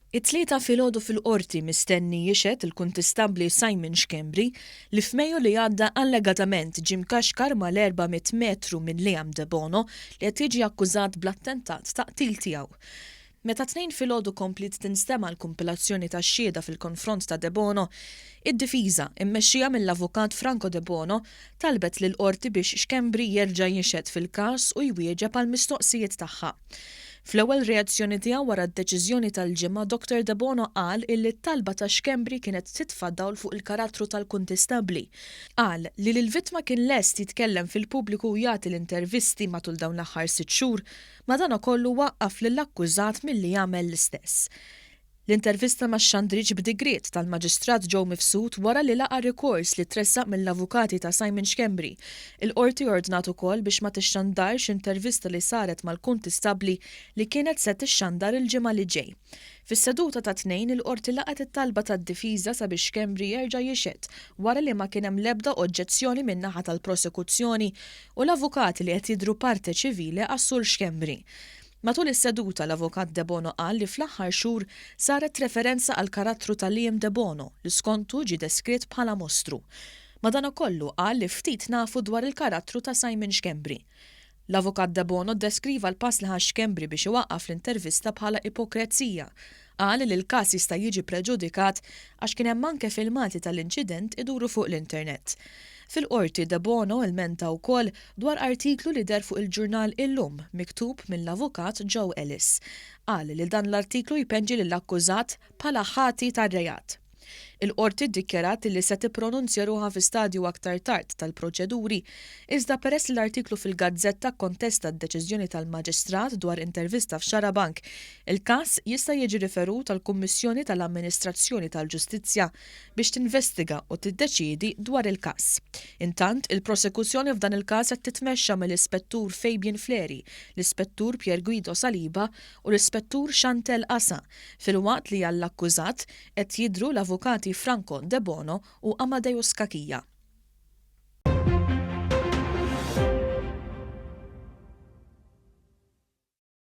It-tlieta filgħodu fil-qorti mistenni jixed il-kuntistabbli Simon Xkembri li f'Mejju li għadda allegatament ġie mkaxkar mal-400 metru minn Liam De Bono li qed jiġi akkużat bl-attentat ta' qtil tiegħu. Meta tnejn filgħodu komplit tinstema' l-kumpilazzjoni tax-xhieda fil-konfront ta' De Bono, id-difiża mmexxija mill-avukat Franco De Bono talbet lill-qorti biex Xkembri jerġa' jixed fil-każ u jwieġeb għall-mistoqsijiet tagħha. Fl-ewwel reazzjoni tiegħu wara d-deċiżjoni tal-ġimgħa, Dr. De Bono qal illi t-talba ta' Xkembri kienet titfa' dawl fuq il-karattru tal-kuntistabbli. Qal li l-vittma kien lest jitkellem fil-pubbliku u jagħti l-intervisti matul dawn l-aħħar 6 xhur, madankollu waqqaf lill-akkużat milli jagħmel l-istess. L-intervista max-xandriġ b'digriet tal-Maġistrat Joe Mifsud wara li laqa rikors li tressaq mill-avukati ta' Simon Xkembri. Il-qorti ordnat ukoll biex ma tixxandarx intervista li saret mal-kuntistabbli li kienet se tixxandar il-ġimgħa li ġej. Fis-seduta ta' tnejn il-qorti laqat it-talba tad-difiża sabiex Xkembri jerġa' jixed wara li ma kien hemm l-ebda oġġezzjoni min-naħa tal-prosekuzzjoni u l-avukati li qed jidhru parte ċivili għas-Sur Xkembri. Matul is-seduta l-avukat De Bono qal li fl-aħħar xhur saret referenza għal karattru ta' Liam De Bono li skontu ġie deskritt bħala mostru. Madankollu qal li ftit nafu dwar il-karattru ta' Simon Xkembri. L-avukat De Bono deskriva l-pass li ħax Xkembri biex iwaqqaf l-intervista bħala ipokrezija. Qal li l-każ jista' jiġi preġudikat għax kien hemm anke filmati tal-inċident iduru fuq l-internet. Fil-qorti De Bono ilmenta wkoll dwar artiklu li der fuq il-ġurnal Illum miktub mill-avukat Joe Ellis. Qal li dan l-artiklu jpenġi lill-akkużat bħala ħati tar-rejat. Il-qorti ddikjarat li se tippronunzja ruħha fi stadju aktar tard tal-proċeduri, iżda peress l-artiklu fil-Gazzetta kontesta d-deċiżjoni tal-Maġistrat dwar intervista f'Xara Bank, il-każ jista' jiġi riferut tal-Kummissjoni tal-Amministrazzjoni tal-Ġustizzja biex tinvestiga u tiddeċiedi dwar il-każ. Intant, il-prosekuzzjoni f'dan il-każ qed titmexxa mill-Ispettur Fabian Fleri, l-Ispettur Pier Guido Saliba u l-Ispettur Chantel Asa, filwaqt li għall-akkużat qed jidhru l-avukati Franco De Bono u Amadeus Kakija.